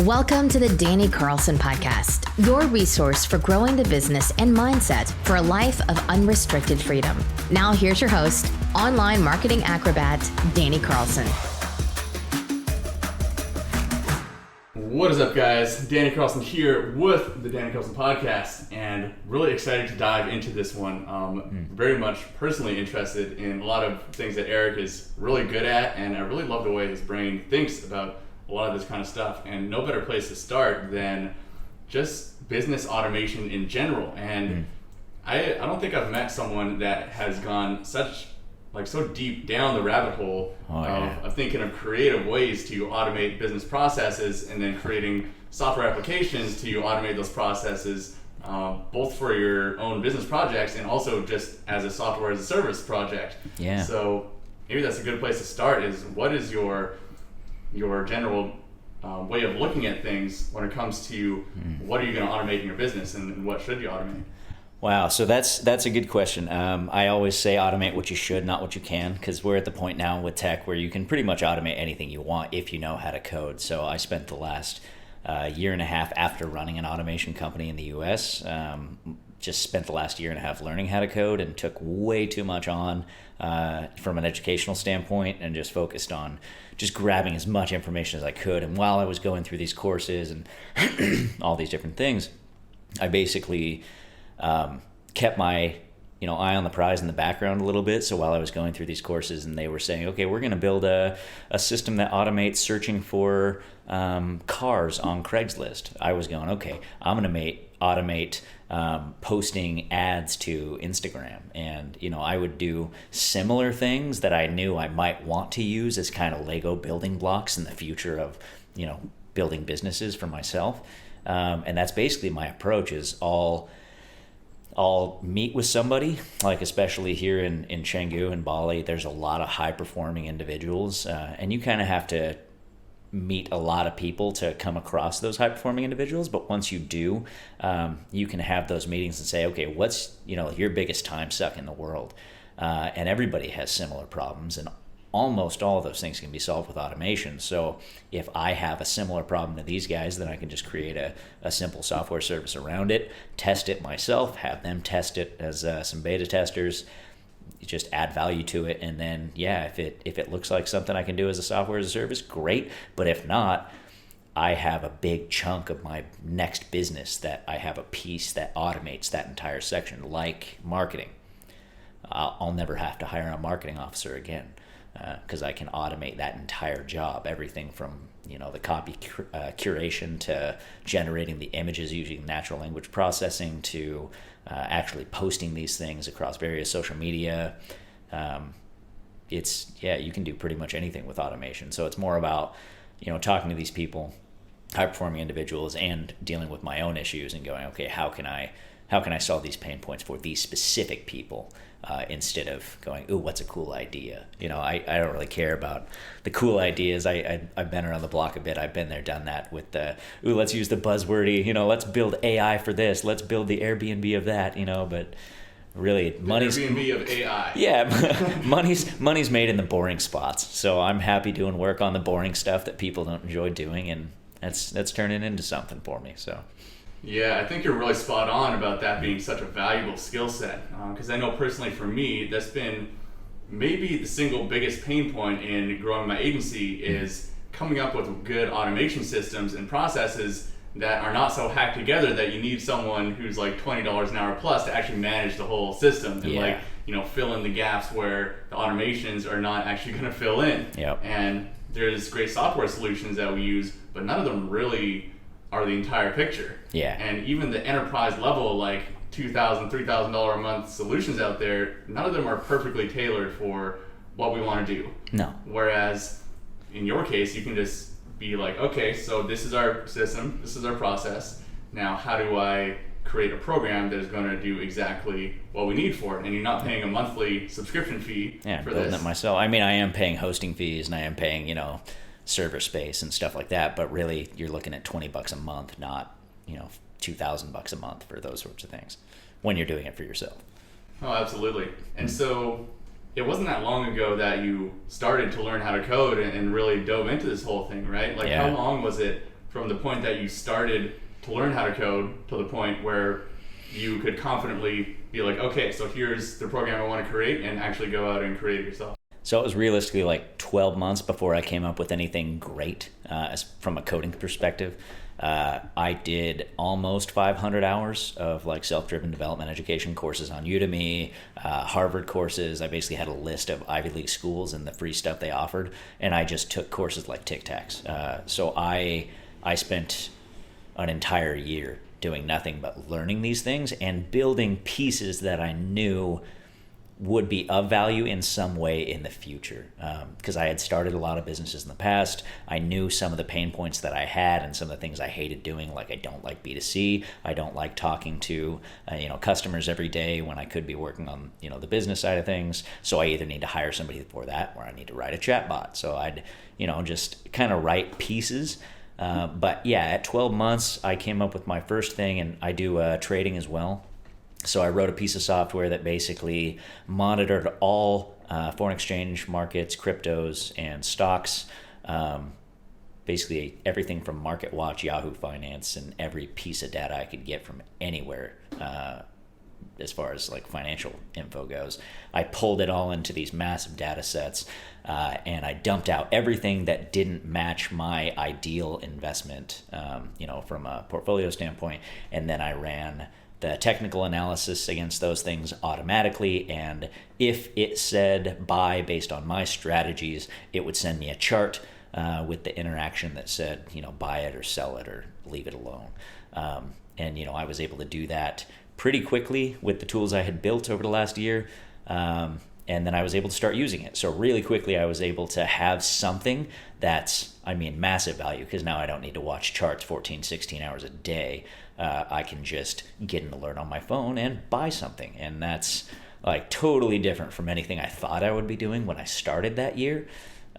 Welcome to the Danny Carlson Podcast, your resource for growing the business and mindset for a life of unrestricted freedom. Now here's your host, online marketing acrobat, Danny Carlson. What is up, guys? Danny Carlson here with the Danny Carlson Podcast, and really excited to dive into this one. Very much personally interested in a lot of things that Erik is really good at, and I really love the way his brain thinks about a lot of this kind of stuff, and no better place to start than just business automation in general. And I don't think I've met someone that has gone so deep down the rabbit hole of thinking of creative ways to automate business processes and then creating software applications to automate those processes, both for your own business projects and also just as a software as a service project. Yeah. So maybe that's a good place to start. Is what is your general way of looking at things when it comes to what are you going to automate in your business and what should you automate? Wow, so that's a good question. I always say automate what you should, not what you can, because we're at the point now with tech where you can pretty much automate anything you want if you know how to code. So I spent the last year and a half after running an automation company in the US, just spent the last year and a half learning how to code and took way too much on from an educational standpoint and just focused on just grabbing as much information as I could. And while I was going through these courses and all these different things, I basically kept my eye on the prize in the background a little bit. So while I was going through these courses and they were saying, okay, we're going to build a system that automates searching for cars on Craigslist, I was going, okay, I'm going to automate posting ads to Instagram. And I would do similar things that I knew I might want to use as kind of Lego building blocks in the future of building businesses for myself. And that's basically my approach. Is I'll meet with somebody, like especially here in Canggu and Bali, there's a lot of high performing individuals, and you kind of have to meet a lot of people to come across those high performing individuals. But once you do, you can have those meetings and say, okay, what's your biggest time suck in the world? And everybody has similar problems, and almost all of those things can be solved with automation. So if I have a similar problem to these guys, then I can just create a simple software service around it, test it myself, have them test it as some beta testers, just add value to it. And then, if it looks like something I can do as a software as a service, great. But if not, I have a big chunk of my next business that I have a piece that automates that entire section, like marketing. I'll never have to hire a marketing officer again, because I can automate that entire job, everything from the copy curation to generating the images using natural language processing to actually posting these things across various social media. You can do pretty much anything with automation. So it's more about talking to these people, high performing individuals, and dealing with my own issues and going, okay, how can I solve these pain points for these specific people, instead of going, ooh, what's a cool idea? I don't really care about the cool ideas. I've been around the block a bit. I've been there, done that with let's use the buzzwordy, let's build AI for this. Let's build the Airbnb of that, but really money's Airbnb of AI. Yeah, money's made in the boring spots. So I'm happy doing work on the boring stuff that people don't enjoy doing, and that's turning into something for me. So. Yeah, I think you're really spot on about that being such a valuable skill set, because I know personally for me, that's been maybe the single biggest pain point in growing my agency is coming up with good automation systems and processes that are not so hacked together that you need someone who's like $20 an hour plus to actually manage the whole system and fill in the gaps where the automations are not actually going to fill in. Yep. And there's great software solutions that we use, but none of them really are the entire picture. Yeah. And even the enterprise level, like $2,000, $3,000 a month solutions out there, none of them are perfectly tailored for what we want to do. No. Whereas in your case, you can just be like, okay, so this is our system, this is our process. Now, how do I create a program that is going to do exactly what we need for it? And you're not paying a monthly subscription fee for building this. it myself. I mean, I am paying hosting fees and I am paying, server space and stuff like that, but really you're looking at $20 a month, not $2,000 a month for those sorts of things when you're doing it for yourself. Oh, absolutely. And so it wasn't that long ago that you started to learn how to code and really dove into this whole thing, right? Like, Yeah. How long was it from the point that you started to learn how to code to the point where you could confidently be like, okay, so here's the program I want to create, and actually go out and create it yourself? So it was realistically like 12 months before I came up with anything great from a coding perspective. I did almost 500 hours of like self-driven development education courses on Udemy, Harvard courses. I basically had a list of Ivy League schools and the free stuff they offered, and I just took courses like Tic Tacs. So I spent an entire year doing nothing but learning these things and building pieces that I knew would be of value in some way in the future. Because I had started a lot of businesses in the past. I knew some of the pain points that I had and some of the things I hated doing. Like, I don't like B2C. I don't like talking to customers every day when I could be working on the business side of things. So I either need to hire somebody for that, or I need to write a chatbot. So I'd just kind of write pieces. But yeah, at 12 months, I came up with my first thing, and I do trading as well. So I wrote a piece of software that basically monitored all foreign exchange markets, cryptos, and stocks. Basically everything from MarketWatch, Yahoo Finance, and every piece of data I could get from anywhere as far as like financial info goes. I pulled it all into these massive data sets, and I dumped out everything that didn't match my ideal investment, from a portfolio standpoint. And then I ran the technical analysis against those things automatically, and if it said buy based on my strategies, it would send me a chart with the interaction that said, buy it or sell it or leave it alone. And I was able to do that pretty quickly with the tools I had built over the last year, and then I was able to start using it. So really quickly I was able to have something that's, massive value, because now I don't need to watch charts 14, 16 hours a day. I can just get an alert on my phone and buy something. And that's like totally different from anything I thought I would be doing when I started that year.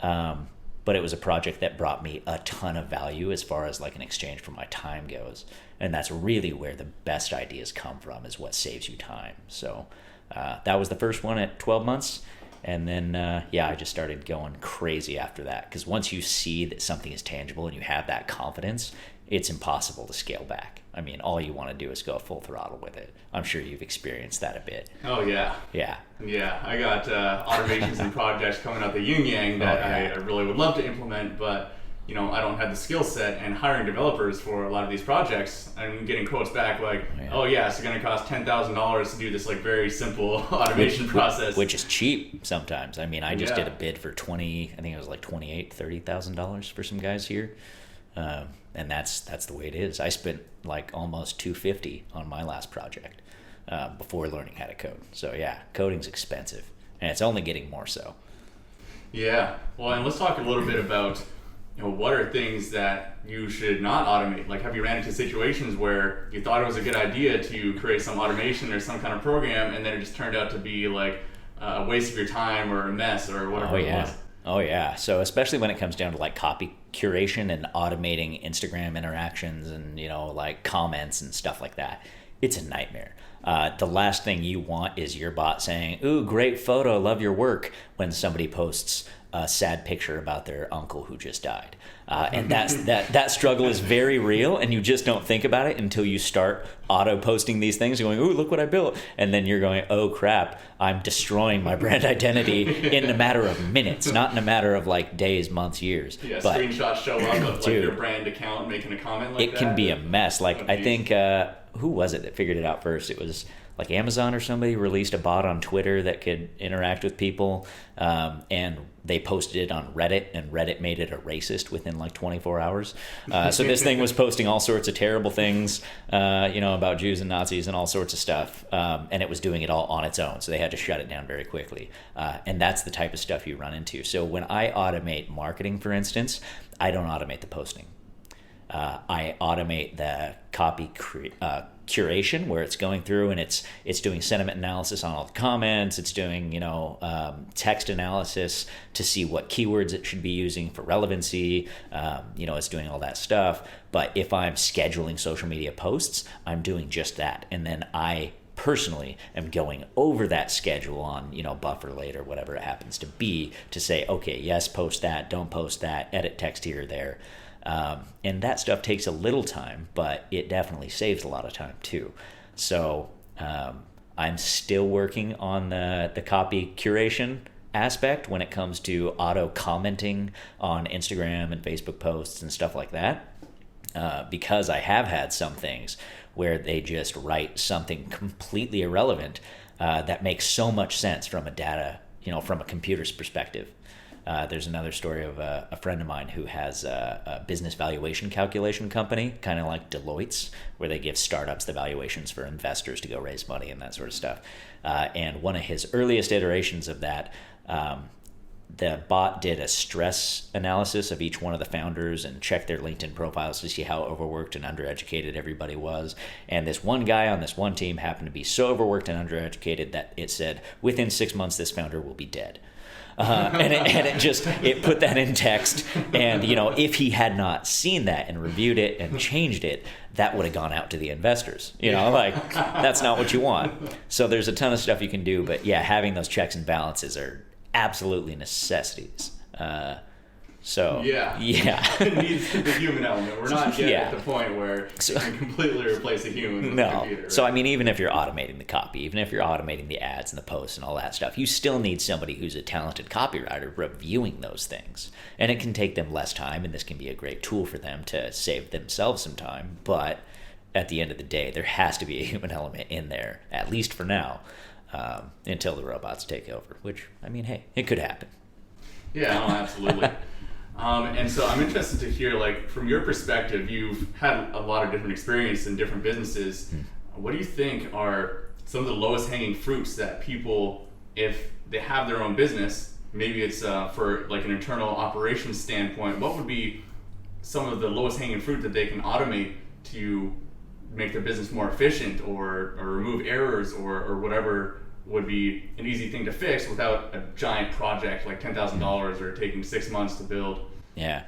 But it was a project that brought me a ton of value as far as like an exchange for my time goes. And that's really where the best ideas come from, is what saves you time. So that was the first one at 12 months. And then, I just started going crazy after that. Because once you see that something is tangible and you have that confidence, it's impossible to scale back. All you want to do is go full throttle with it. I'm sure you've experienced that a bit. Oh, yeah. Yeah. Yeah, I got automations and projects coming out the yin yang that I really would love to implement, but I don't have the skill set, and hiring developers for a lot of these projects, I'm getting quotes back like, it's going to cost $10,000 to do this like very simple automation process. Which is cheap sometimes. I just did a bid for $20,000, I think it was like $28,000-$30,000 for some guys here. And that's the way it is. I spent like almost $250 on my last project before learning how to code. So yeah, coding's expensive, and it's only getting more so. Yeah. Well, and let's talk a little bit about what are things that you should not automate? Like, have you ran into situations where you thought it was a good idea to create some automation or some kind of program, and then it just turned out to be like a waste of your time or a mess or whatever it was? Oh yeah. So especially when it comes down to like copy curation and automating Instagram interactions and, like comments and stuff like that, it's a nightmare. The last thing you want is your bot saying, "Ooh, great photo, love your work," when somebody posts a sad picture about their uncle who just died. And that struggle is very real, and you just don't think about it until you start auto-posting these things, going, "Ooh, look what I built." And then you're going, "Oh, crap, I'm destroying my brand identity in a matter of minutes, not in a matter of like days, months, years." Yeah, but screenshots show up of like your brand account making a comment like that. It can be a mess. Like, I think, who was it that figured it out first? It was like Amazon or somebody released a bot on Twitter that could interact with people, and they posted it on Reddit, and Reddit made it a racist within like 24 hours. So this thing was posting all sorts of terrible things, about Jews and Nazis and all sorts of stuff, and it was doing it all on its own. So they had to shut it down very quickly. And that's the type of stuff you run into. So when I automate marketing, for instance, I don't automate the posting. I automate the copy curation, where it's going through and it's doing sentiment analysis on all the comments. It's doing text analysis to see what keywords it should be using for relevancy. It's doing all that stuff. But if I'm scheduling social media posts, I'm doing just that, and then I personally am going over that schedule on Bufferlate or whatever it happens to be, to say, okay, yes, post that, don't post that, edit text here or there. And that stuff takes a little time, but it definitely saves a lot of time too. So I'm still working on the copy curation aspect when it comes to auto commenting on Instagram and Facebook posts and stuff like that, because I have had some things where they just write something completely irrelevant that makes so much sense from from a computer's perspective. There's another story of a friend of mine who has a business valuation calculation company, kind of like Deloitte's, where they give startups the valuations for investors to go raise money and that sort of stuff. And one of his earliest iterations of that, the bot did a stress analysis of each one of the founders and checked their LinkedIn profiles to see how overworked and undereducated everybody was. And this one guy on this one team happened to be so overworked and undereducated that it said, within 6 months, this founder will be dead. And it put that in text. And, if he had not seen that and reviewed it and changed it, that would have gone out to the investors. That's not what you want. So there's a ton of stuff you can do. But yeah, having those checks and balances are absolutely necessities. Yeah. It needs the human element. We're not yet at the point where it can completely replace a human with a computer. Right? So even if you're automating the copy, even if you're automating the ads and the posts and all that stuff, you still need somebody who's a talented copywriter reviewing those things. And it can take them less time, and this can be a great tool for them to save themselves some time. But at the end of the day, there has to be a human element in there, at least for now, until the robots take over, which, hey, it could happen. Yeah, no, absolutely. And so I'm interested to hear, from your perspective, you've had a lot of different experience in different businesses. What do you think are some of the lowest hanging fruits that people, if they have their own business, maybe it's for an internal operations standpoint, what would be some of the lowest hanging fruit that they can automate to make their business more efficient or remove errors or whatever would be an easy thing to fix without a giant project like $10,000 or taking 6 months to build? Yeah.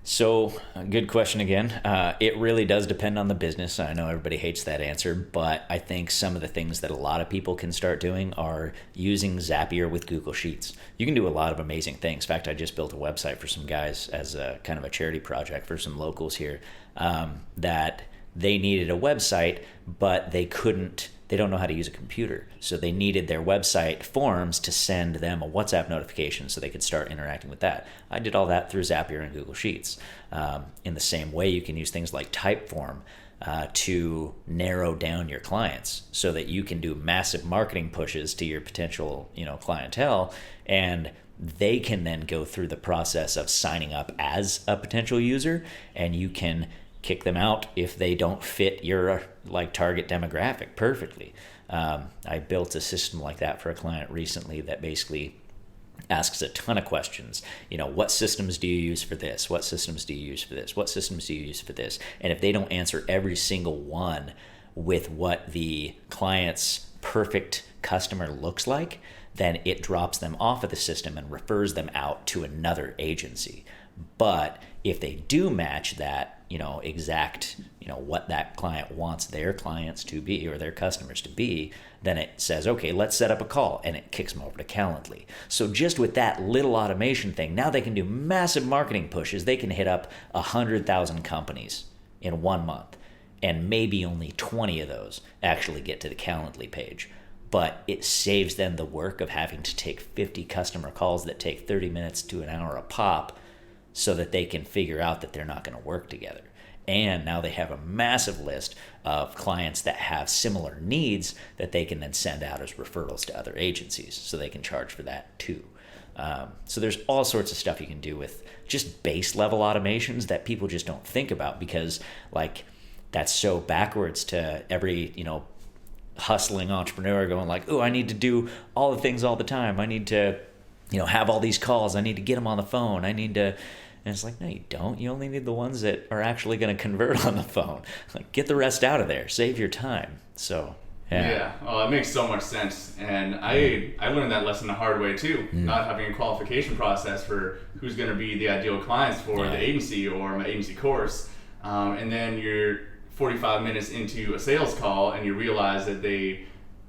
So, good question again. It really does depend on the business. I know everybody hates that answer, but I think some of the things that a lot of people can start doing are using Zapier with Google Sheets. You can do a lot of amazing things. In fact, I just built a website for some guys as a kind of a charity project for some locals here, that they needed a website, but they don't know how to use a computer. So they needed their website forms to send them a WhatsApp notification so they could start interacting with that. I did all that through Zapier and Google Sheets. In the same way, you can use things like Typeform to narrow down your clients so that you can do massive marketing pushes to your potential, clientele, and they can then go through the process of signing up as a potential user, and you can kick them out if they don't fit your target demographic perfectly. I built a system like that for a client recently that basically asks a ton of questions. What systems do you use for this? What systems do you use for this? What systems do you use for this? And if they don't answer every single one with what the client's perfect customer looks like, then it drops them off of the system and refers them out to another agency. But if they do match that, exact, what that client wants their clients to be or their customers to be, then it says, okay, let's set up a call, and it kicks them over to Calendly. So just with that little automation thing, now they can do massive marketing pushes. They can hit up 100,000 companies in 1 month, and maybe only 20 of those actually get to the Calendly page. But it saves them the work of having to take 50 customer calls that take 30 minutes to an hour a pop, so that they can figure out that they're not going to work together. And now they have a massive list of clients that have similar needs that they can then send out as referrals to other agencies, so they can charge for that too. So there's all sorts of stuff you can do with just base level automations that people just don't think about, because that's so backwards to every, hustling entrepreneur going oh, I need to do all the things all the time. I need to, have all these calls. I need to get them on the phone. I need to... And it's no, you don't. You only need the ones that are actually going to convert on the phone. Get the rest out of there. Save your time. So, yeah. Yeah. Well, it makes so much sense. And I learned that lesson the hard way too. Not having a qualification process for who's going to be the ideal clients for the agency or my agency course. And then you're 45 minutes into a sales call and you realize that they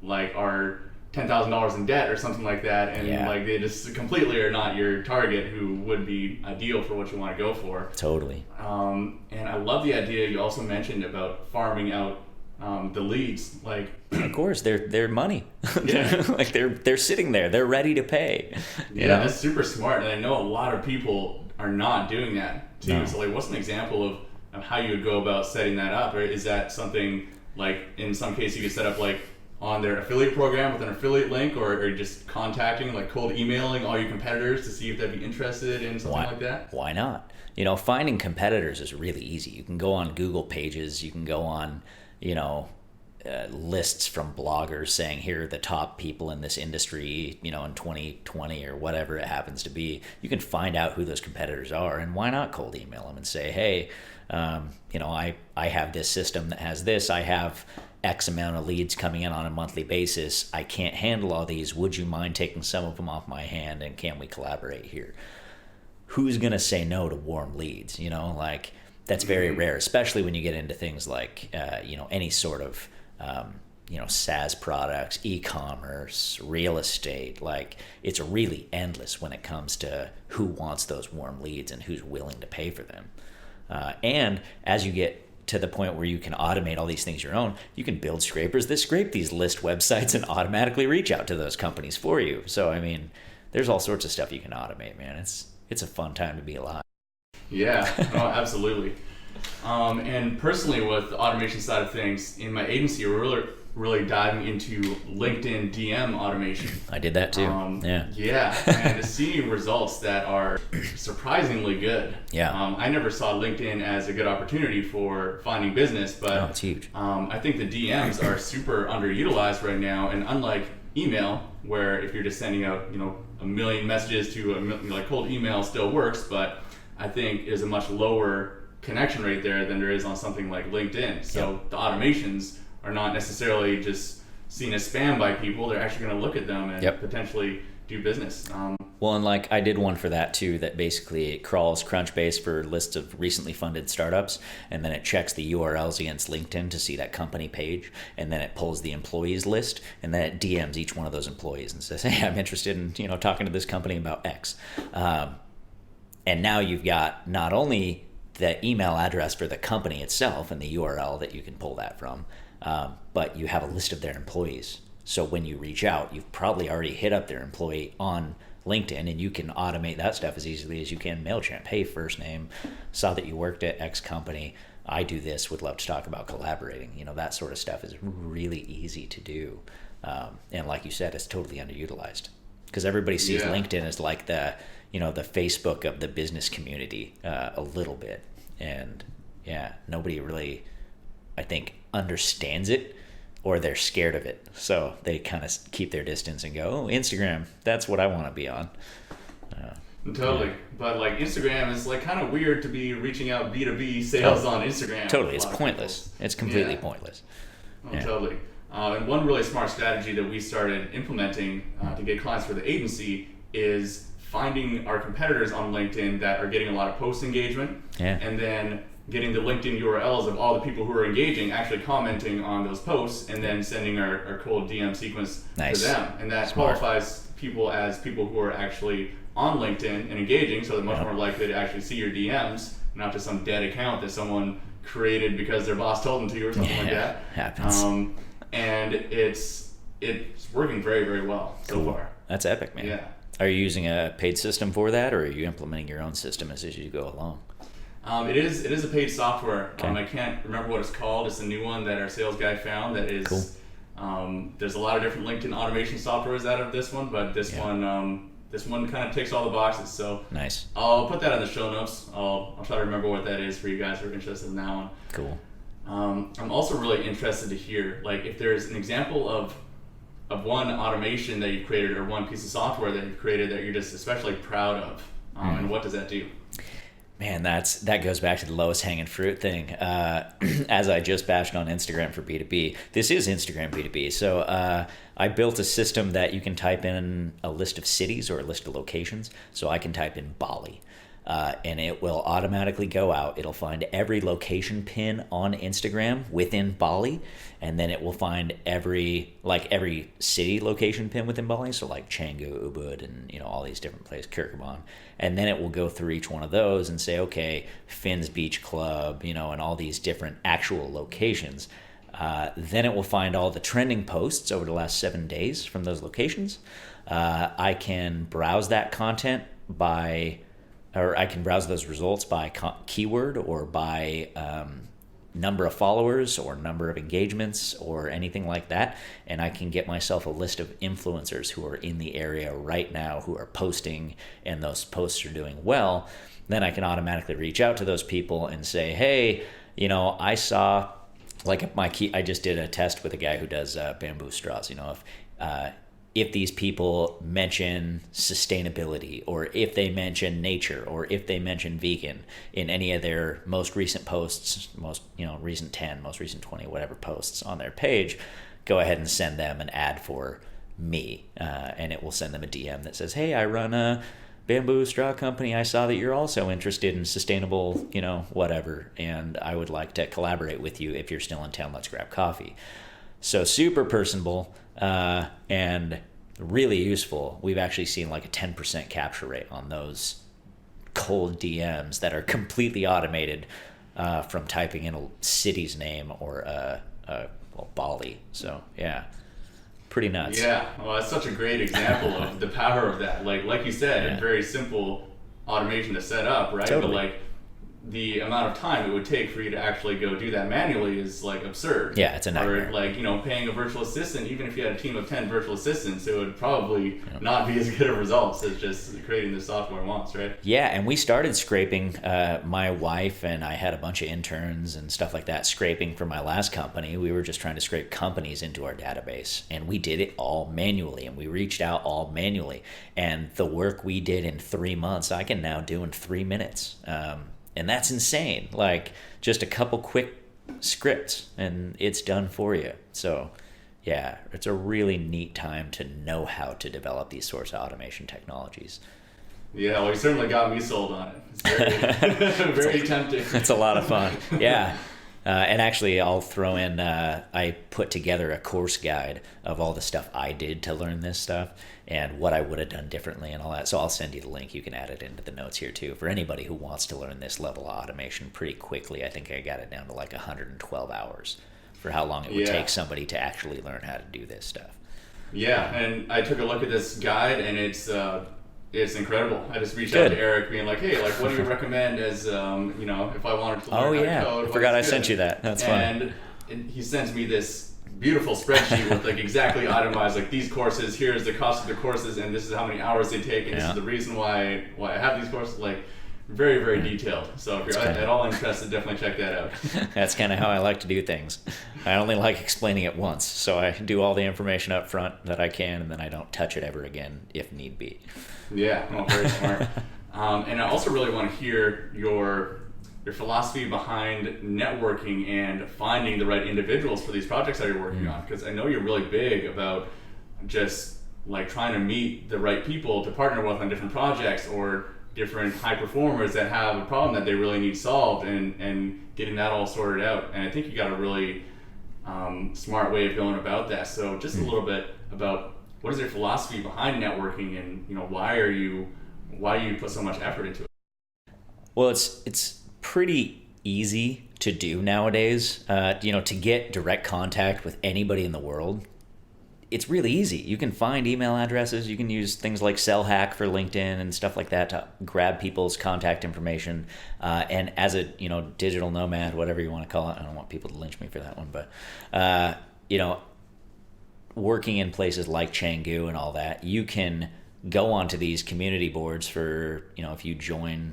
are $10,000 in debt or something like that, and Yeah. like they just completely are not your target who would be ideal for what you want to go for. Totally. And I love the idea you also mentioned about farming out the leads. Like, Of course, they're money. Yeah. Like they're sitting there. They're ready to pay. You know? that's super smart, and I know a lot of people are not doing that too. No. So like, what's an example of how you would go about setting that up? Or is that something like in some case you could set up like on their affiliate program with an affiliate link, or just contacting, like cold emailing all your competitors to see if they'd be interested in something like that? Why not? You know, finding competitors is really easy. You can go on Google pages. You can go on, you know, lists from bloggers saying here are the top people in this industry, you know, in 2020 or whatever it happens to be. You can find out who those competitors are, and why not cold email them and say, hey, you know, I have this system that has this. I have X amount of leads coming in on a monthly basis. I can't handle all these. Would you mind taking some of them off my hand, and can we collaborate here? Who's going to say no to warm leads? You know, like that's very rare, especially when you get into things like, you know, any sort of, you know, SaaS products, e-commerce, real estate. Like it's really endless when it comes to who wants those warm leads and who's willing to pay for them. And as you get to the point where you can automate all these things your own, you can build scrapers that scrape these list websites and automatically reach out to those companies for you. So, I mean, there's all sorts of stuff you can automate, man. It's a fun time to be alive. Yeah, oh, absolutely. And personally, with the automation side of things, in my agency, we're really diving into LinkedIn DM automation. I did that too. Yeah, and seeing results that are surprisingly good. Yeah. I never saw LinkedIn as a good opportunity for finding business, but it's huge. I think the DMs are super underutilized right now, and unlike email, where if you're just sending out, you know, a million messages to like cold email still works, but I think is a much lower connection rate there than there is on something like LinkedIn. So the automations are not necessarily just seen as spam by people. They're actually going to look at them and potentially do business. Well, and like I did one for that too, that basically it crawls Crunchbase for lists of recently funded startups, and then it checks the URLs against LinkedIn to see that company page, and then it pulls the employees list, and then it DMs each one of those employees and says, hey, I'm interested in, you know, talking to this company about X. And now you've got not only the email address for the company itself and the URL that you can pull that from, but you have a list of their employees. So when you reach out, you've probably already hit up their employee on LinkedIn, and you can automate that stuff as easily as you can MailChimp. Hey, first name, saw that you worked at X company. I do this, would love to talk about collaborating. You know, that sort of stuff is really easy to do. And like you said, it's totally underutilized because everybody sees LinkedIn as like the, you know, the Facebook of the business community a little bit. And nobody really, I think, understands it, or they're scared of it. So they kind of keep their distance and go, oh, Instagram, that's what I want to be on. Totally. But like Instagram is like kind of weird to be reaching out B2B sales on Instagram. Totally. It's pointless. It's completely pointless. Totally. And one really smart strategy that we started implementing to get clients for the agency is finding our competitors on LinkedIn that are getting a lot of post engagement, and then getting the LinkedIn URLs of all the people who are engaging, actually commenting on those posts, and then sending our cold DM sequence to them. And that qualifies people as people who are actually on LinkedIn and engaging, so they're much more likely to actually see your DMs, not just some dead account that someone created because their boss told them to, or something like that. Happens. And it's working very, very well so far. That's epic, man. Yeah. Are you using a paid system for that, or are you implementing your own system as you go along? It is a paid software. I can't remember what it's called. It's a new one that our sales guy found that is cool. There's a lot of different LinkedIn automation softwares out of this one, but this one kind of ticks all the boxes. So nice. I'll put that in the show notes. I'll try to remember what that is for you guys who are interested in that one. Cool. I'm also really interested to hear, like, if there's an example of one automation that you've created or one piece of software that you've created that you're just especially proud of, and what does that do? Man, that goes back to the lowest hanging fruit thing. As I just bashed on Instagram for B2B, this is Instagram B2B. So I built a system that you can type in a list of cities or a list of locations. So I can type in Bali. and it will automatically go out. It'll find every location pin on Instagram within Bali, and then it will find every city location pin within Bali, so like Canggu, Ubud, and all these different places, Kirkabon, and then it will go through each one of those and say, okay, Finn's Beach Club, and all these different actual locations. Then it will find all the trending posts over the last 7 days from those locations. I can browse that content I can browse those results by keyword or by number of followers or number of engagements or anything like that. And I can get myself a list of influencers who are in the area right now who are posting, and those posts are doing well. Then I can automatically reach out to those people and say, hey, I saw, like I just did a test with a guy who does bamboo straws. If these people mention sustainability, or if they mention nature, or if they mention vegan in any of their most recent posts, recent 10, most recent 20, whatever posts on their page, go ahead and send them an ad for me. And it will send them a DM that says, hey, I run a bamboo straw company. I saw that you're also interested in sustainable, whatever, and I would like to collaborate with you. If you're still in town, let's grab coffee. So super personable, and really useful. We've actually seen like a 10% capture rate on those cold DMs that are completely automated from typing in a city's name or Bali. So yeah, pretty nuts. Yeah, well, that's such a great example of the power of that. Like you said, a very simple automation to set up, right? Totally. But the amount of time it would take for you to actually go do that manually is absurd. Yeah, it's a nightmare. Or paying a virtual assistant, even if you had a team of 10 virtual assistants, it would probably not be as good of results as just creating the software once, right? Yeah, and we started scraping, my wife and I had a bunch of interns and stuff like that scraping for my last company. We were just trying to scrape companies into our database, and we did it all manually, and we reached out all manually. And the work we did in 3 months, I can now do in 3 minutes. And that's insane. Just a couple quick scripts and it's done for you. So yeah, it's a really neat time to know how to develop these sorts of automation technologies. Yeah, well, you certainly got me sold on it. It's very, very tempting. It's a lot of fun. Yeah. And actually, I'll throw in, I put together a course guide of all the stuff I did to learn this stuff and what I would have done differently and all that. So I'll send you the link. You can add it into the notes here too. For anybody who wants to learn this level of automation pretty quickly, I think I got it down to 112 hours for how long it would take somebody to actually learn how to do this stuff. Yeah, and I took a look at this guide, and it's incredible. I just reached out to Erik, being like, "Hey, what do you recommend as if I wanted to learn how to code?" I forgot I sent you that. That's fun. And he sends me this beautiful spreadsheet with exactly itemized these courses. Here's the cost of the courses, and this is how many hours they take, and this is the reason why I have these courses. Very, very detailed. So if you're at all interested, definitely check that out. That's kind of how I like to do things. I only like explaining it once, so I do all the information up front that I can, and then I don't touch it ever again if need be. Yeah, well, very smart. And I also really want to hear your philosophy behind networking and finding the right individuals for these projects that you're working on, because I know you're really big about just trying to meet the right people to partner with on different projects or different high performers that have a problem that they really need solved, and getting that all sorted out. And I think you got a really smart way of going about that. So just a little bit about what is your philosophy behind networking, and why do you put so much effort into it? Well, it's pretty easy to do nowadays. To get direct contact with anybody in the world, it's really easy. You can find email addresses. You can use things like SellHack for LinkedIn and stuff like that to grab people's contact information. And as a digital nomad, whatever you want to call it, I don't want people to lynch me for that one, but working in places like Canggu and all that, you can go onto these community boards for if you join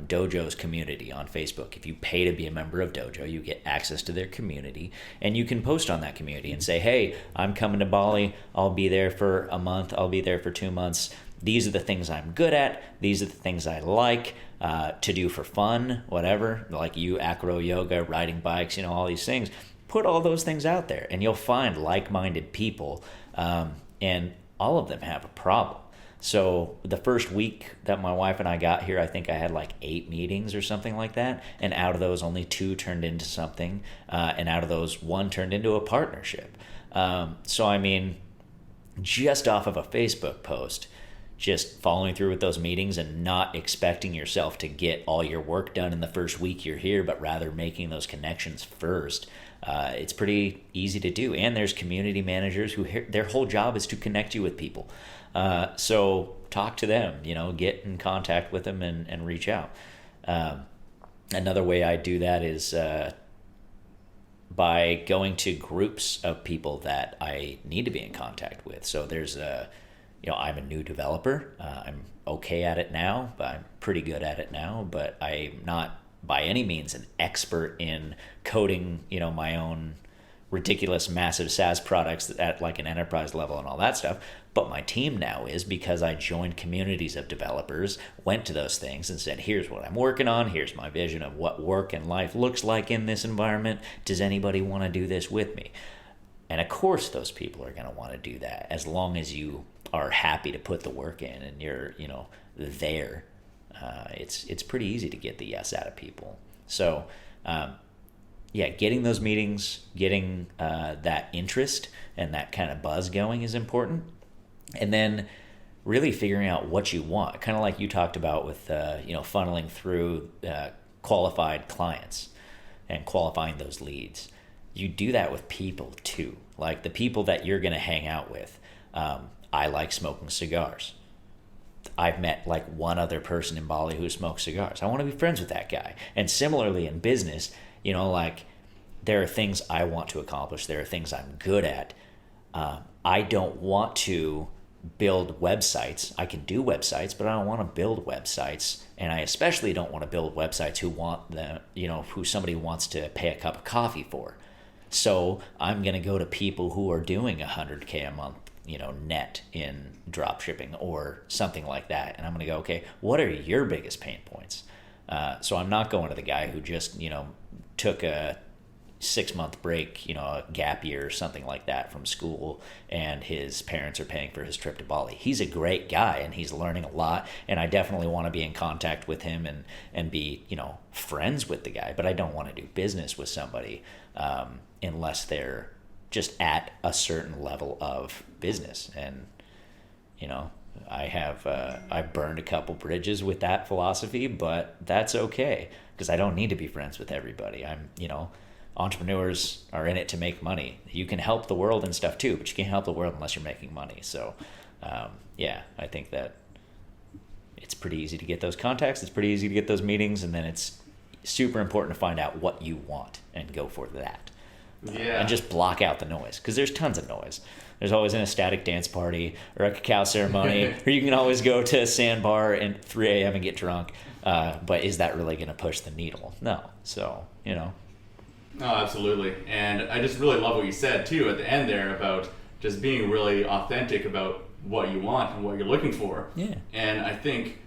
Dojo's community on Facebook. If you pay to be a member of Dojo, you get access to their community, and you can post on that community and say, hey, I'm coming to Bali. I'll be there for a month. I'll be there for 2 months. These are the things I'm good at. These are the things I like to do for fun, whatever, like acro yoga, riding bikes, all these things. Put all those things out there, and you'll find like-minded people, and all of them have a problem. So the first week that my wife and I got here, I think I had like 8 meetings or something like that. And out of those, only 2 turned into something. And out of those, 1 turned into a partnership. So, I mean, just off of a Facebook post, just following through with those meetings and not expecting yourself to get all your work done in the first week you're here, but rather making those connections first. It's pretty easy to do. And there's community managers who their whole job is to connect you with people. So talk to them, get in contact with them and reach out. Another way I do that is by going to groups of people that I need to be in contact with. So there's I'm a new developer. I'm okay at it now, but I'm pretty good at it now, but I'm not by any means an expert in coding, my own ridiculous, massive SaaS products at like an enterprise level and all that stuff. But my team now is, because I joined communities of developers, went to those things and said, here's what I'm working on. Here's my vision of what work and life looks like in this environment. Does anybody want to do this with me? And of course, those people are going to want to do that as long as you are happy to put the work in and you're, there. It's pretty easy to get the yes out of people. So, getting those meetings, getting that interest and that kind of buzz going is important. And then really figuring out what you want, kind of like you talked about with, funneling through qualified clients and qualifying those leads. You do that with people too, like the people that you're going to hang out with. I like smoking cigars. I've met like one other person in Bali who smokes cigars. I want to be friends with that guy. And similarly in business, there are things I want to accomplish. There are things I'm good at. I don't want to build websites. I can do websites, but I don't want to build websites. And I especially don't want to build websites who somebody wants to pay a cup of coffee for. So I'm going to go to people who are doing $100K a month, net in drop shipping or something like that. And I'm going to go, okay, what are your biggest pain points? So I'm not going to the guy who just, took a 6-month break, a gap year or something like that from school, and his parents are paying for his trip to Bali. He's a great guy and he's learning a lot, and I definitely want to be in contact with him and be, friends with the guy, but I don't want to do business with somebody unless they're just at a certain level of business. And, I burned a couple bridges with that philosophy, but that's okay because I don't need to be friends with everybody. Entrepreneurs are in it to make money. You can help the world and stuff too, but you can't help the world unless you're making money. So, I think that it's pretty easy to get those contacts. It's pretty easy to get those meetings, and then it's super important to find out what you want and go for that. Yeah. And just block out the noise, because there's tons of noise. There's always an ecstatic dance party or a cacao ceremony, or you can always go to a sandbar at 3 a.m. and get drunk. But is that really going to push the needle? No. So, Oh, absolutely. And I just really love what you said too at the end there about just being really authentic about what you want and what you're looking for. Yeah. And I think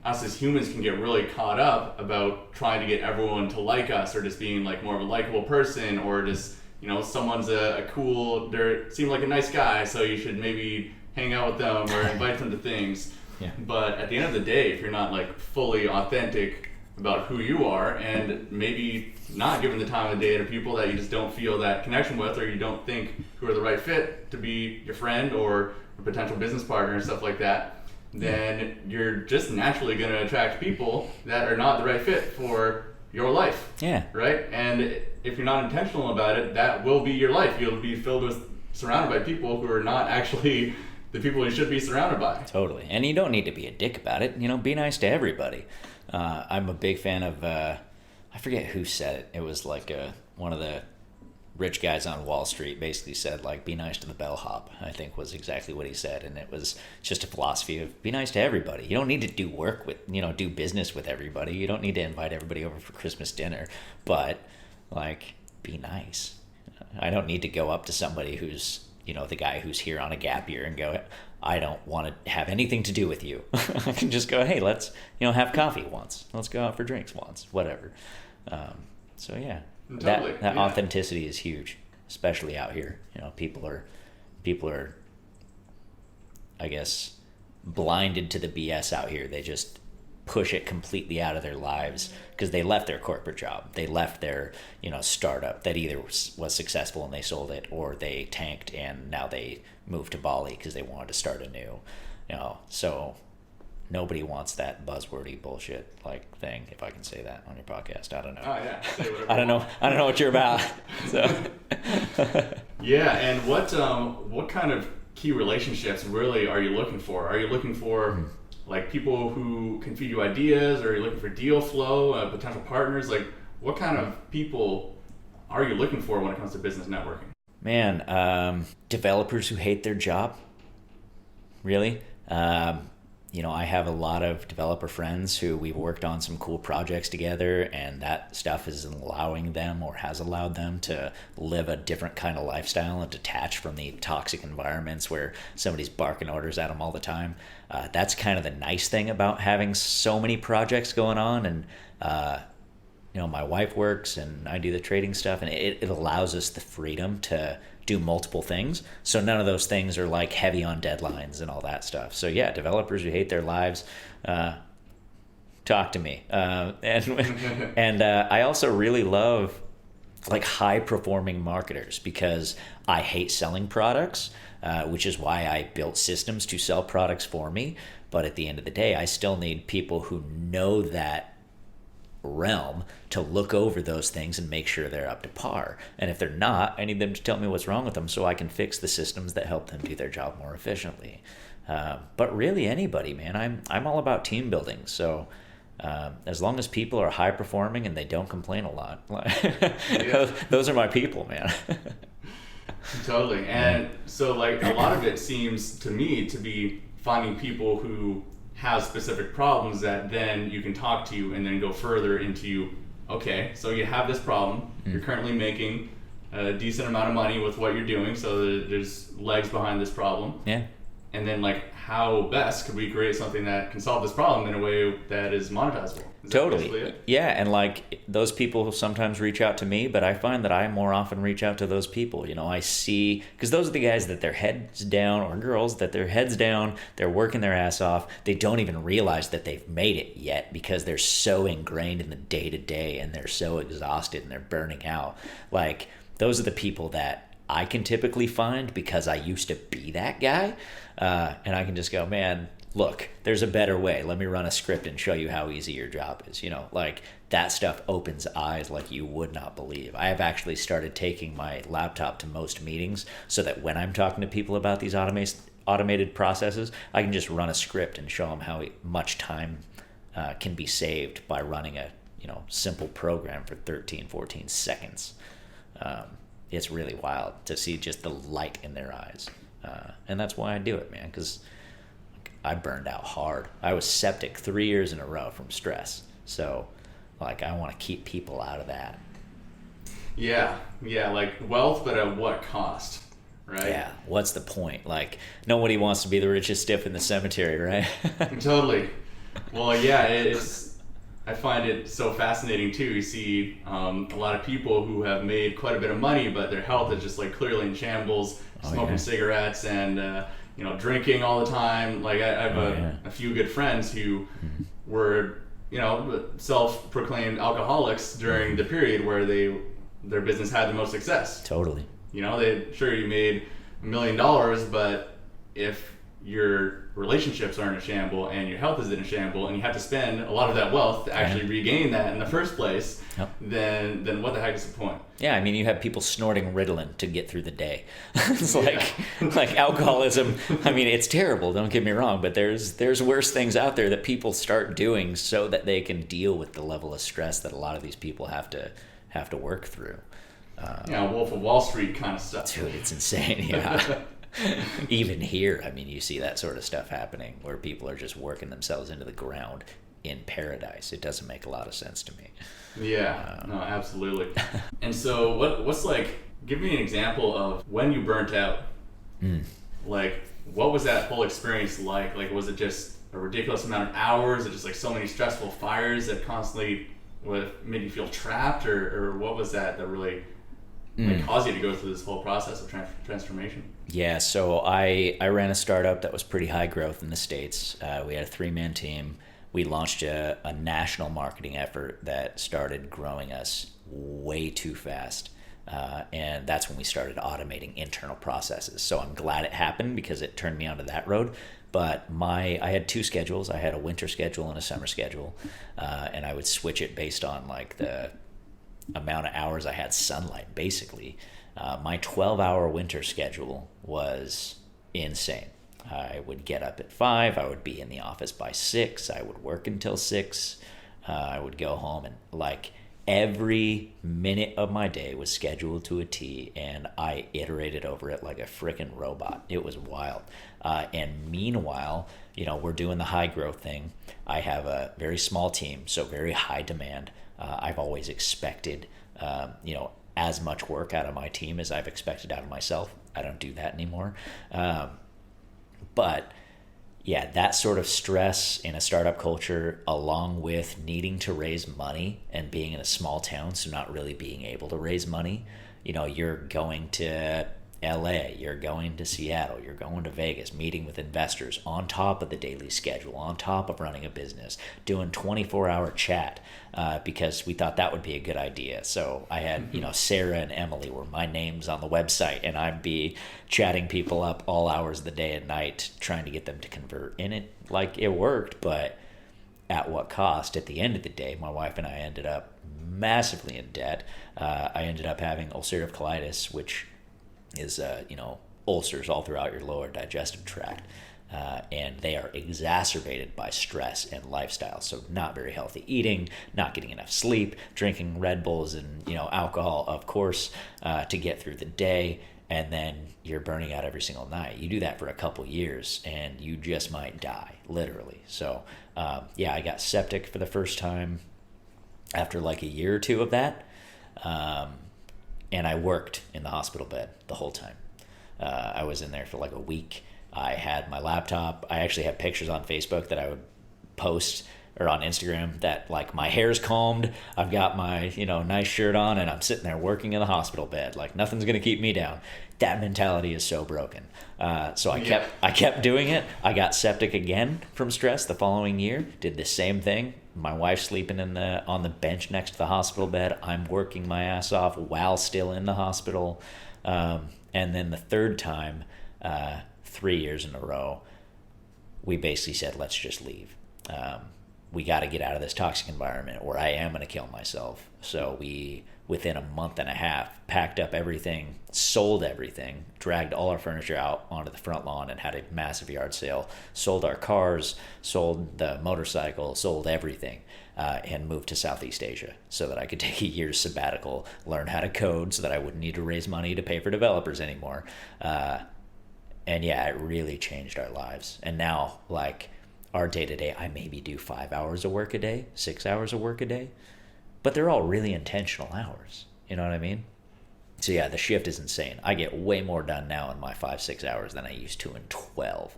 us as humans can get really caught up about trying to get everyone to like us, or just being like more of a likable person, or just, someone's a cool, they seem like a nice guy, so you should maybe hang out with them or invite them to things. Yeah. But at the end of the day, if you're not like fully authentic about who you are, and maybe not giving the time of day to people that you just don't feel that connection with, or you don't think who are the right fit to be your friend or a potential business partner and stuff like that, then you're just naturally going to attract people that are not the right fit for your life. Yeah. Right? And if you're not intentional about it, that will be your life. You'll be surrounded by people who are not actually the people you should be surrounded by. Totally. And you don't need to be a dick about it. Be nice to everybody. I'm a big fan of, I forget who said it. It was like one of the rich guys on Wall Street basically said, like, be nice to the bellhop, I think was exactly what he said. And it was just a philosophy of be nice to everybody. You don't need to do work with, do business with everybody. You don't need to invite everybody over for Christmas dinner, but like, be nice. I don't need to go up to somebody who's, the guy who's here on a gap year and go, I don't want to have anything to do with you. I can just go, hey, let's, have coffee once. Let's go out for drinks once, whatever. So yeah. Totally. That authenticity is huge, especially out here. People are, I guess, blinded to the BS out here. They just push it completely out of their lives because they left their corporate job. They left their, startup that either was successful and they sold it, or they tanked and now they moved to Bali because they wanted to start anew. So nobody wants that buzzwordy bullshit like thing, if I can say that on your podcast. I don't know. Oh yeah, say whatever. I don't know what you're about. So yeah, and what kind of key relationships really are you looking for? Are you looking for like people who can feed you ideas, or are you looking for deal flow, potential partners? Like, what kind of people are you looking for when it comes to business networking? Man, developers who hate their job. Really? I have a lot of developer friends who we've worked on some cool projects together, and that stuff is allowing them, or has allowed them, to live a different kind of lifestyle and detach from the toxic environments where somebody's barking orders at them all the time. That's kind of the nice thing about having so many projects going on. And my wife works and I do the trading stuff, and it allows us the freedom to do multiple things. So none of those things are like heavy on deadlines and all that stuff. So yeah, developers who hate their lives, talk to me. And I also really love like high performing marketers, because I hate selling products, which is why I built systems to sell products for me. But at the end of the day, I still need people who know that realm to look over those things and make sure they're up to par. And if they're not, I need them to tell me what's wrong with them so I can fix the systems that help them do their job more efficiently. But really anybody, man, I'm all about team building. So as long as people are high performing and they don't complain a lot, those are my people, man. Totally. And so like a lot of it seems to me to be finding people who have specific problems that then you can talk to and then go further into, okay, so you have this problem, you're currently making a decent amount of money with what you're doing, so there's legs behind this problem. Yeah. And then like, how best could we create something that can solve this problem in a way that is monetizable? Is Totally. Yeah, and like those people sometimes reach out to me, but I find that I more often reach out to those people. I see, because those are the guys that their heads down, or girls that their heads down, they're working their ass off. They don't even realize that they've made it yet because they're so ingrained in the day to day and they're so exhausted and they're burning out. Like those are the people that I can typically find because I used to be that guy. And I can just go, man, look, there's a better way. Let me run a script and show you how easy your job is. Like that stuff opens eyes like you would not believe. I have actually started taking my laptop to most meetings so that when I'm talking to people about these automated processes, I can just run a script and show them how much time can be saved by running a simple program for 13, 14 seconds. It's really wild to see just the light in their eyes. And that's why I do it, man, because I burned out hard. I was septic 3 years in a row from stress. So, like, I want to keep people out of that. Yeah, like wealth, but at what cost, right? Yeah, what's the point? Like, nobody wants to be the richest stiff in the cemetery, right? Totally. Well, yeah, I find it so fascinating too. You see a lot of people who have made quite a bit of money, but their health is just like clearly in shambles, smoking cigarettes and drinking all the time. Like I have a few good friends who were self-proclaimed alcoholics during the period where their business had the most success. Totally. You made $1 million, but if your relationships are in a shamble and your health is in a shamble and you have to spend a lot of that wealth to actually regain that in the first place, then what the heck is the point? Yeah, I mean, you have people snorting Ritalin to get through the day. It's like alcoholism. I mean, it's terrible, don't get me wrong, but there's worse things out there that people start doing so that they can deal with the level of stress that a lot of these people have to work through. Wolf of Wall Street kind of stuff. Dude, it's insane, yeah. Even here, I mean, you see that sort of stuff happening where people are just working themselves into the ground in paradise. It doesn't make a lot of sense to me. Yeah, no, absolutely. And so what's like, give me an example of when you burnt out. Like, what was that whole experience like? Like, was it just a ridiculous amount of hours? Or just like so many stressful fires that constantly made you feel trapped? Or what was that really like caused you to go through this whole process of transformation? Yeah, so I ran a startup that was pretty high growth in the States. We had a 3-man team. We launched a national marketing effort that started growing us way too fast. And that's when we started automating internal processes. So I'm glad it happened because it turned me onto that road. But I had 2 schedules. I had a winter schedule and a summer schedule. And I would switch it based on like the amount of hours I had sunlight, basically. My 12-hour winter schedule was insane. I would get up at 5. I would be in the office by 6. I would work until 6. I would go home, and like every minute of my day was scheduled to a T, and I iterated over it like a freaking robot. It was wild. And meanwhile, we're doing the high growth thing. I have a very small team, so very high demand. I've always expected, as much work out of my team as I've expected out of myself. I don't do that anymore. But yeah, that sort of stress in a startup culture, along with needing to raise money and being in a small town, so not really being able to raise money. You're going to LA, you're going to Seattle, you're going to Vegas, meeting with investors on top of the daily schedule, on top of running a business, doing 24-hour chat, because we thought that would be a good idea. So I had, Sarah and Emily were my names on the website, and I'd be chatting people up all hours of the day and night, trying to get them to convert. And it worked, but at what cost? At the end of the day, my wife and I ended up massively in debt. I ended up having ulcerative colitis, which is, ulcers all throughout your lower digestive tract. And they are exacerbated by stress and lifestyle. So not very healthy eating, not getting enough sleep, drinking RedBulls and, alcohol, of course, to get through the day. And then you're burning out every single night. You do that for a couple years and you just might die, literally. So, I got septic for the first time after like a year or 2 of that. And I worked in the hospital bed the whole time. I was in there for like a week. I had my laptop. I actually have pictures on Facebook that I would post, or on Instagram, that like my hair's combed. I've got my, nice shirt on, and I'm sitting there working in the hospital bed. Like nothing's going to keep me down. That mentality is so broken. So I kept doing it. I got septic again from stress the following year. Did the same thing. My wife's sleeping on the bench next to the hospital bed. I'm working my ass off while still in the hospital. And then the third time, 3 years in a row, we basically said, let's just leave. We got to get out of this toxic environment, or I am going to kill myself. So we, within a month and a half, packed up everything, sold everything, dragged all our furniture out onto the front lawn and had a massive yard sale, sold our cars, sold the motorcycle, sold everything, and moved to Southeast Asia so that I could take a year's sabbatical, learn how to code so that I wouldn't need to raise money to pay for developers anymore. And yeah, it really changed our lives. And now, like, our day-to-day, I maybe do 5 hours of work a day, 6 hours of work a day, but they're all really intentional hours. You know what I mean? So yeah, the shift is insane. I get way more done now in my 5-6 hours than I used to in 12.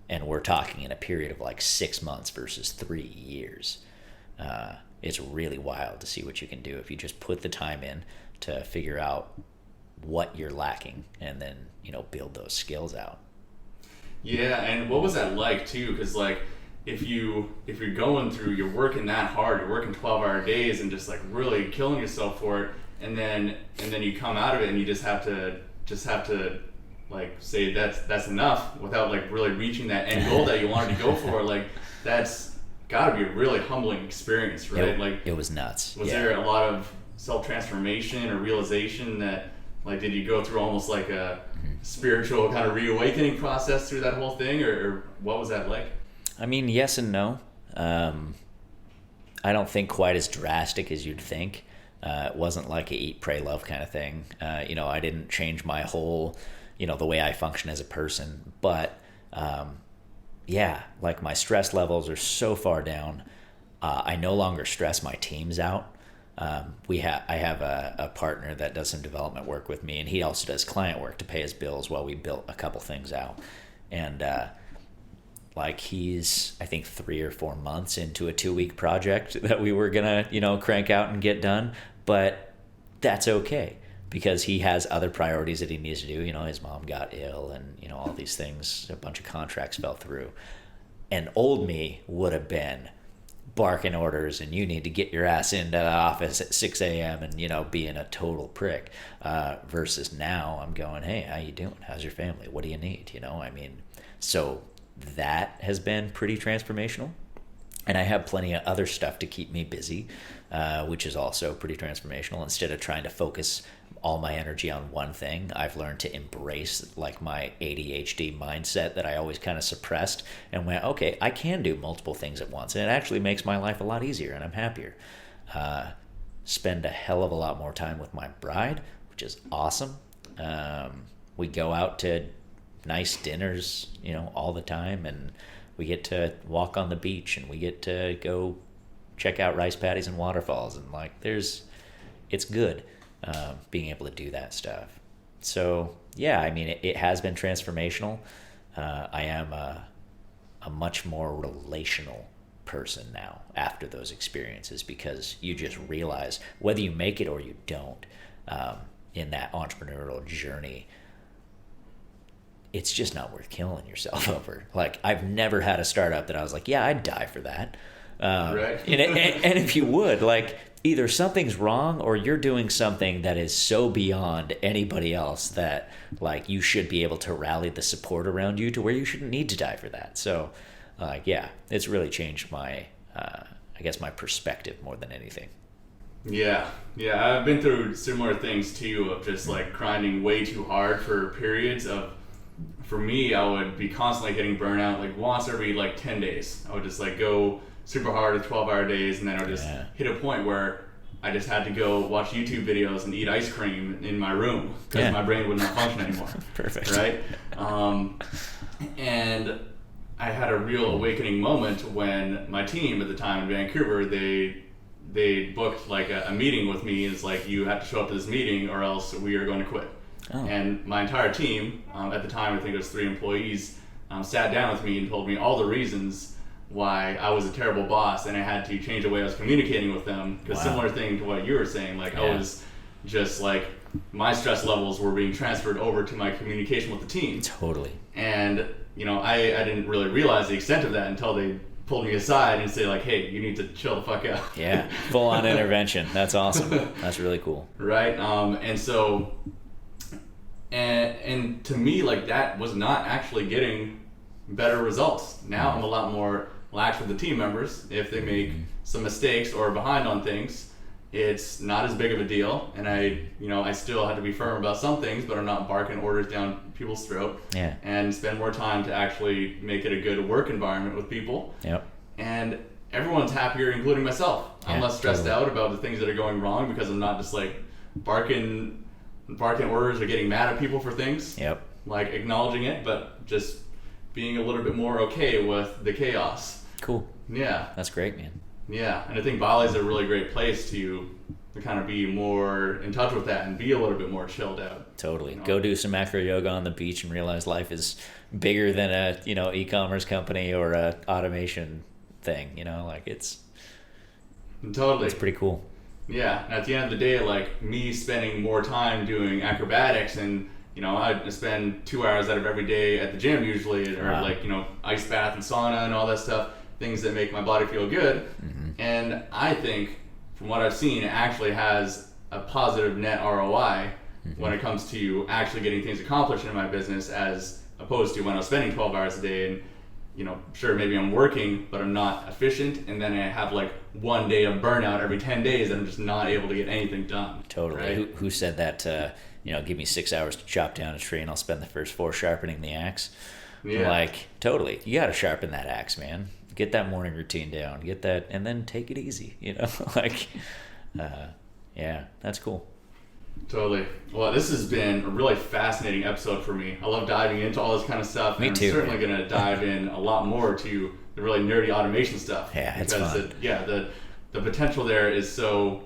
And we're talking in a period of like 6 months versus 3 years. It's really wild to see what you can do if you just put the time in to figure out what you're lacking and then, build those skills out. Yeah, and what was that like too? Because like, if you're going through, you're working that hard, you're working 12-hour days and just like really killing yourself for it, and then you come out of it and you just have to like say that's enough without like really reaching that end goal that you wanted to go for. Like that's got to be a really humbling experience, right? It was nuts. Was there a lot of self-transformation or realization that, like, did you go through almost like a spiritual kind of reawakening process through that whole thing, or what was that like? I mean, yes and no. I don't think quite as drastic as you'd think. It wasn't like a eat, pray, love kind of thing. I didn't change my whole, the way I function as a person. But, like my stress levels are so far down. I no longer stress my teams out. I have a partner that does some development work with me, and he also does client work to pay his bills while we built a couple things out. And he's, I think, 3 or 4 months into a 2-week project that we were gonna, crank out and get done. But that's okay. because he has other priorities that he needs to do. His mom got ill and, all these things, a bunch of contracts fell through. And old me would have been barking orders and you need to get your ass into the office at 6 a.m. and, being a total prick. Versus now I'm going, hey, how you doing? How's your family? What do you need? So that has been pretty transformational. And I have plenty of other stuff to keep me busy, which is also pretty transformational. Instead of trying to focus all my energy on one thing, I've learned to embrace like my ADHD mindset that I always kind of suppressed and went, okay, I can do multiple things at once. And it actually makes my life a lot easier and I'm happier. Spend a hell of a lot more time with my bride, which is awesome. We go out to nice dinners, all the time, and we get to walk on the beach and we get to go check out rice paddies and waterfalls. And like, it's good being able to do that stuff. So yeah, I mean, it has been transformational. I am a much more relational person now after those experiences, because you just realize whether you make it or you don't, in that entrepreneurial journey, it's just not worth killing yourself over. Like, I've never had a startup that I was like, yeah, I'd die for that. Right. and if you would, like, either something's wrong or you're doing something that is so beyond anybody else that, like, you should be able to rally the support around you to where you shouldn't need to die for that. So, yeah, it's really changed my, I guess, my perspective more than anything. Yeah, I've been through similar things too, of just like grinding way too hard for periods of. For me, I would be constantly hitting burnout, like once every like 10 days. I would just like go super hard at 12-hour days, and then I would just hit a point where I just had to go watch YouTube videos and eat ice cream in my room because my brain would not function anymore. Perfect. Right? And I had a real awakening moment when my team at the time in Vancouver, they booked like a meeting with me. It's like, you have to show up to this meeting or else we are going to quit. Oh. And my entire team, at the time I think it was 3 employees, sat down with me and told me all the reasons why I was a terrible boss and I had to change the way I was communicating with them. Because similar thing to what you were saying, like I was just like, my stress levels were being transferred over to my communication with the team. Totally. And I didn't really realize the extent of that until they pulled me aside and say like, hey, you need to chill the fuck out. Yeah, full on intervention. That's awesome. That's really cool. Right. And so and to me, like, that was not actually getting better results. Now I'm a lot more lax with the team members. If they make some mistakes or are behind on things, it's not as big of a deal. And I still have to be firm about some things, but I'm not barking orders down people's throat. Yeah. And spend more time to actually make it a good work environment with people. Yep. And everyone's happier, including myself. Yeah, I'm less stressed out about the things that are going wrong because I'm not just like barking orders or getting mad at people for things. Yep. Like acknowledging it, but just being a little bit more okay with the chaos. Cool. Yeah. That's great, man. Yeah, and I think Bali is a really great place to kind of be more in touch with that and be a little bit more chilled out. Totally. Go do some acro yoga on the beach and realize life is bigger than a, e-commerce company or a automation thing, like it's totally. It's pretty cool. Yeah, and at the end of the day, like me spending more time doing acrobatics and, I spend 2 hours out of every day at the gym usually, or like, ice bath and sauna and all that stuff, things that make my body feel good. Mm-hmm. And I think from what I've seen, it actually has a positive net ROI when it comes to actually getting things accomplished in my business, as opposed to when I was spending 12 hours a day and, sure, maybe I'm working, but I'm not efficient, and then I have like 1 day of burnout every 10 days and I'm just not able to get anything done. Totally. Right? Who said that, give me 6 hours to chop down a tree and I'll spend the first 4 sharpening the axe? Yeah. Like, totally. You got to sharpen that axe, man. Get that morning routine down. Get that, and then take it easy, like, yeah, that's cool. Totally. Well, this has been a really fascinating episode for me. I love diving into all this kind of stuff. Me and too. I'm certainly going to dive in a lot more to the really nerdy automation stuff. Yeah, it's fun. The potential there is so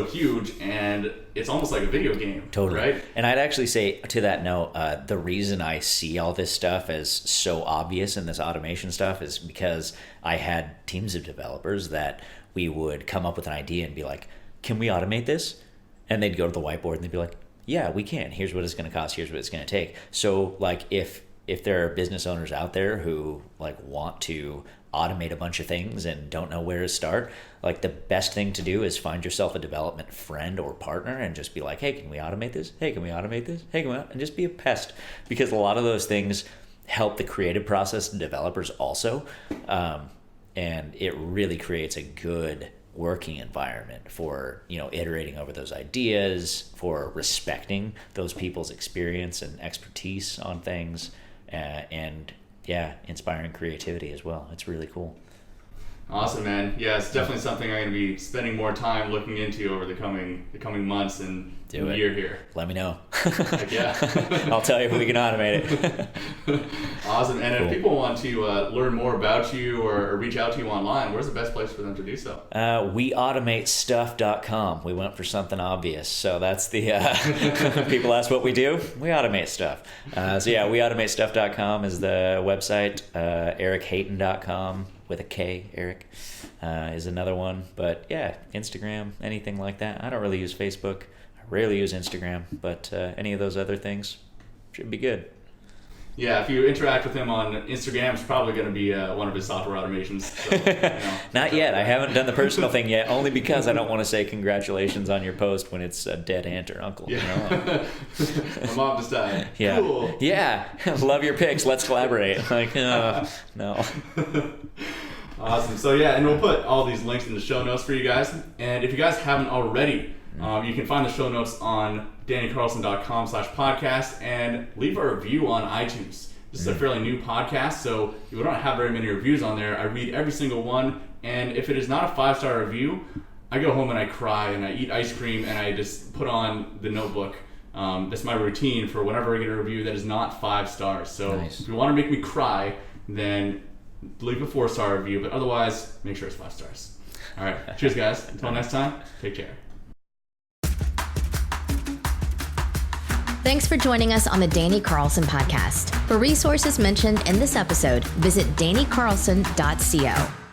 huge, and it's almost like a video game. Totally. Right? And I'd actually say, to that note, the reason I see all this stuff as so obvious in this automation stuff is because I had teams of developers that we would come up with an idea and be like, can we automate this? And they'd go to the whiteboard and they'd be like, yeah, we can. Here's what it's going to cost. Here's what it's going to take. So like if there are business owners out there who like want to automate a bunch of things and don't know where to start, like the best thing to do is find yourself a development friend or partner and just be like, hey, can we automate this? Hey, can we automate this? Hey, and just be a pest, because a lot of those things help the creative process and developers also. And it really creates a good working environment for, iterating over those ideas, for respecting those people's experience and expertise on things, and inspiring creativity as well. It's really cool. Awesome, man. Yeah, it's definitely something I'm going to be spending more time looking into over the coming months and year here. Let me know. Heck yeah. I'll tell you if we can automate it. Awesome. And cool. If people want to learn more about you or reach out to you online, where's the best place for them to do so? WeAutomateStuff.com. We went for something obvious. So that's the, people ask what we do. We automate stuff. WeAutomateStuff.com is the website. ErikHayton.com. With a K, Erik, is another one. But yeah, Instagram, anything like that. I don't really use Facebook. I rarely use Instagram, but any of those other things should be good. Yeah, if you interact with him on Instagram, it's probably going to be one of his software automations. So, Not yet. I haven't done the personal thing yet, only because I don't want to say congratulations on your post when it's a dead aunt or uncle. Yeah. My mom just died. Yeah. Cool. Yeah. Love your pics. Let's collaborate. Like, no. Awesome. So and we'll put all these links in the show notes for you guys. And if you guys haven't already, you can find the show notes on dannycarlson.com/podcast and leave a review on iTunes. This is a fairly new podcast, so we don't have very many reviews on there. I read every single one, and if it is not a 5-star review, I go home and I cry and I eat ice cream and I just put on the notebook. That's my routine for whenever I get a review that is not 5 stars. So nice. If you want to make me cry, then leave a 4-star review, but otherwise, make sure it's 5 stars. All right. Cheers, guys. Until next time, take care. Thanks for joining us on the Danny Carlson Podcast. For resources mentioned in this episode, visit dannycarlson.co.